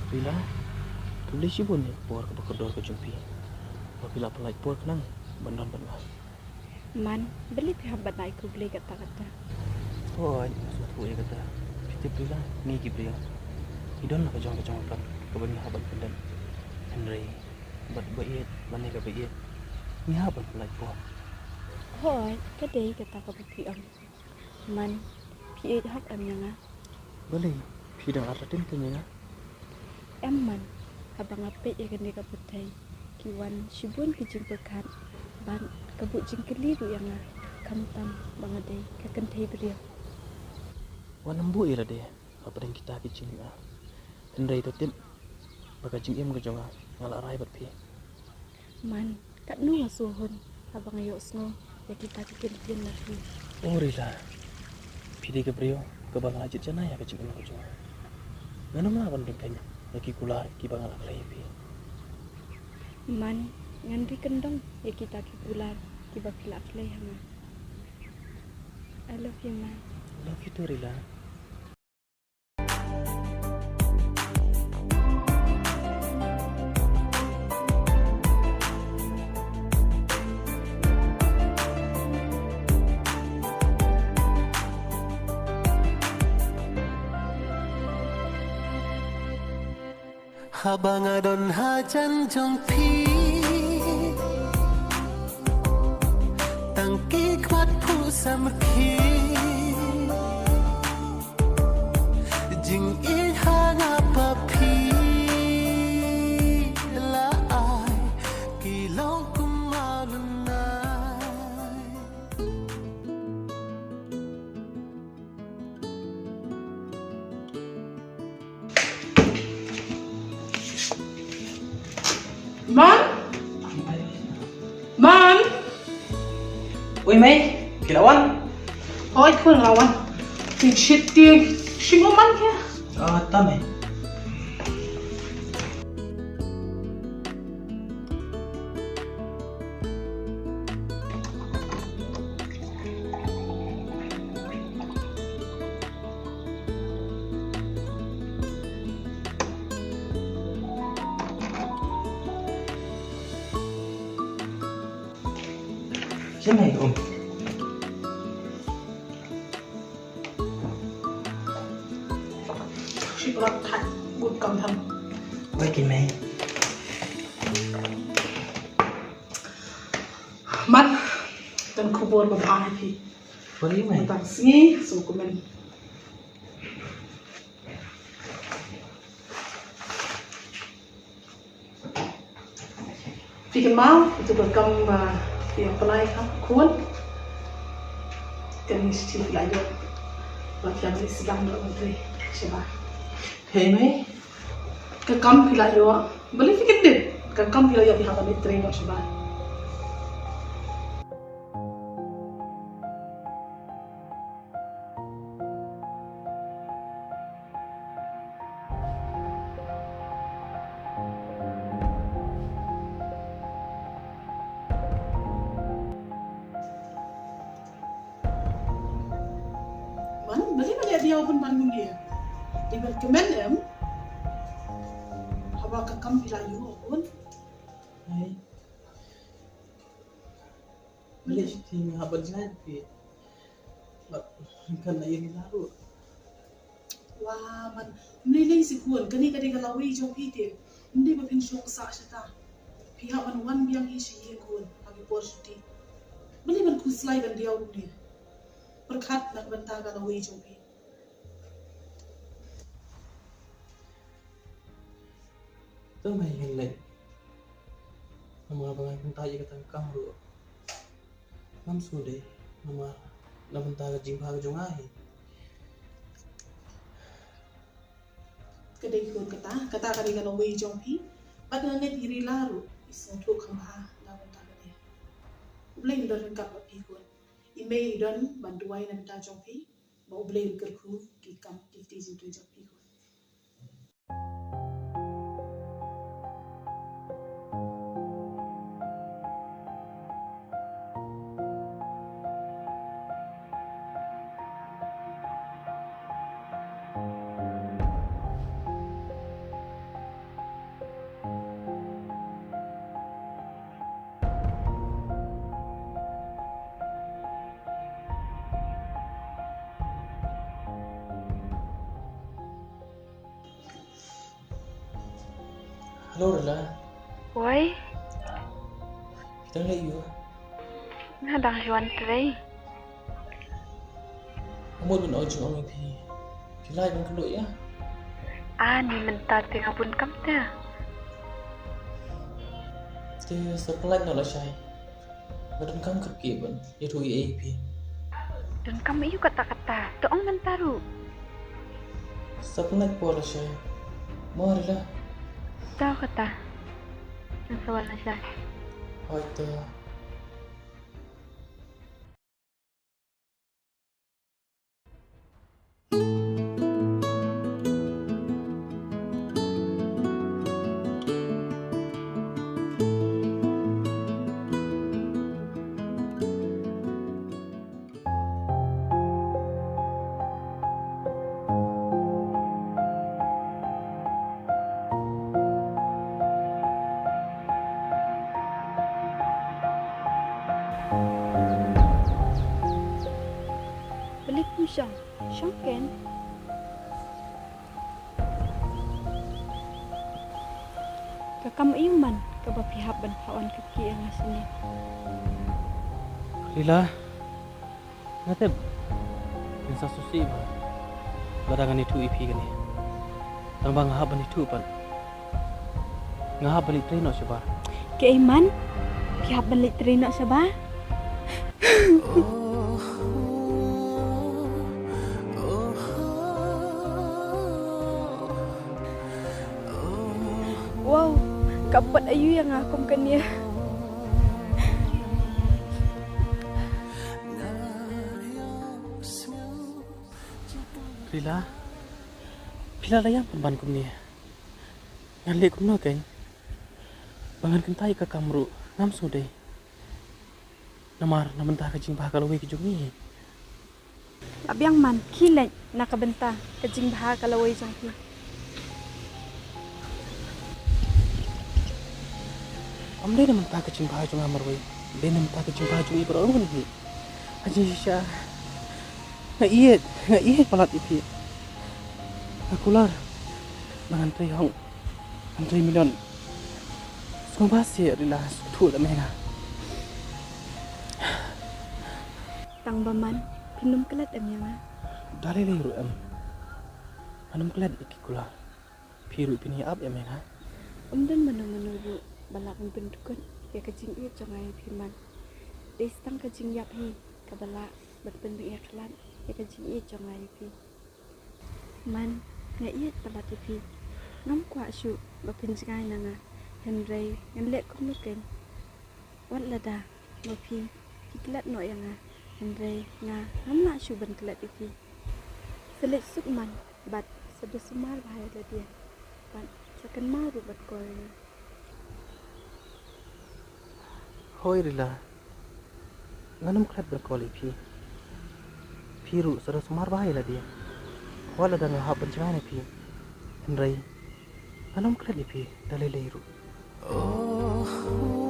Pila, tulis si bun por ke bekedor ke jumpi. Apabila pelai por kenang, bandon ban lah. Man, beli pihak banai ku beli kata-kata. Oh, suatu ya kata. Kita pila, ni kibria. Idon nak kejong kan, kebanyakan habat pendan. Henry, bat bait, mana ke bait. Ni habat pelai por. Hoi, kadai kata ka pi am. Man, pi hak am yang ah. Boleh, pidang aratin kenya. Em man, habang ape ya kan ka putai. Kiwan sibun kijing pekan. Ban kabut jingkeli ru yang ah. Kamtam bangadai ka kentai beriau. Wanambu ira deh, apa yang kita kicing ah. Henry itu tim, baga jing im kejong ah, ngalak rai bat pi. Man, kat nu asuhun, habang ayo sno, ya kita kikin lagi. Oh rila, pidi ke brio, ke bang lajit jana ya kecing im kejong. Nganu mah kan dengkanya, lagi kula ki bang ngalak rai pi. Man, ngandri kendong, ya kita kipular, kiba pilak leh hama. I love you, man. Love you too, Rila. Habang adon hajan jong pi tangki kwat pu samki jing i hanga papi la ai kilong kumalunai Man? Man? Ui mày, kilauan? Ôi, khuyên lawan. Thì chết tiệt, xin có man kia. Ta mày. Xin mày ôm. Xin có thật, bụt cầm thầm. Quay kì mày. Man, dan kubur berbahaya pi. Boleh mày. Tentang sini, suku men. Fikir mau, itu berkam yang pelai kuat. Kan mesti belajar. Bagian ini sedang bermenteri, siapa? Hey mày. Kekam belajar, boleh fikir deh. Kekam belajar di hadapan menteri, siapa? Man, boleh melihat dia pun Bandung dia. Di berkemen haba kekam belajar pun. Hai. Boleh sih habat jangan pi. Kan ayam lalu. Wah, man, mending si kuan, kani kalau jauh itu, mending berpin syok sah syata. Pihak man wan biang isi kuan, bagi porsi. Mending man kuslai dan dia udah. Berkat nak bentar kalau jauh itu. Tu mày hình lệ. Nama abang ay punta aja katang kamru. Mam sude. Nama na punta ka jimpa ka jungahi. Kedai kuan kata kalau jauh itu, padahal net diri lalu, iseng tu kemah dah bentar dia. Boleh dan kat api kuan. Email dan bantuan nak bentar jauh itu, mau boleh kerku kikam kiti jitu jauh itu. Hello Rila, Oi, kita lagi yuk. nadang juan tray. Kamu bin ojung om pi. Pilai kan kedua ya. Ni mentar tengah pun kam ta. Te supply no la shai. Badan kamu kerki ban. Ya tu ye pi. Dan kam iu kata-kata, toong mentaru. Supply po la shai. Mau Rila. Tahu kata. Ang sawal na siya. Hai tu. Balik mo siya. Siyang Ken. Kakamaiyuman kabapihap banhawan kaki ang asini. Rila. Ngateb. Pinsa susi ba. Badangan itu ipi gani. Tang bang haban itu pan. Ngahaban itu no siapa. Kaiman, pihap balik terina siya ba? Wow, kapat ayu yang akom kania. Rila. Pila layang pemban kum ni. Ngali kum no kan. Bangan kentai ka kamru ngam sudai. Namar namentah kajing bah kalau we kijung ni. Abyang man, kilay, nakabenta, kajing baha kalaway jang pi. Amde namentah kajing bah jung amar we. De namentah kajing bah jung ibro ni. Haji sya. Ngaiet palat ipi. Akular. Bangan tei hong. Antri million. Semua bahasa Rila tu lah mega. Tang baman, pinum kelat am yang Dari liru am. Anum kelad ikikula. Piru pini ab ya mega. dan manu-manu balak bentukun ya kajing iya jangai piman. Destang kajing yap hi kabala berbentuk ya kelat ya kajing iya jangai pi. Man ngaiet palat pi. Ngam kwa syu bapin jangai nanga. Henry ngelek kumuken. Wat lada bapi kiklat no yang Henry nga ngamla syu ban kelat pi. Selit sukman bat sebesumar bahaya dia. Bat sakan maru bat kol. Hoi Rila. Nganum kelad berkoli pi. Piru sudah semar bahaya lah dia. Wala dah ngahap pencahayaan ni pi. Henry. Nganum kelad pi dalai liru. Oh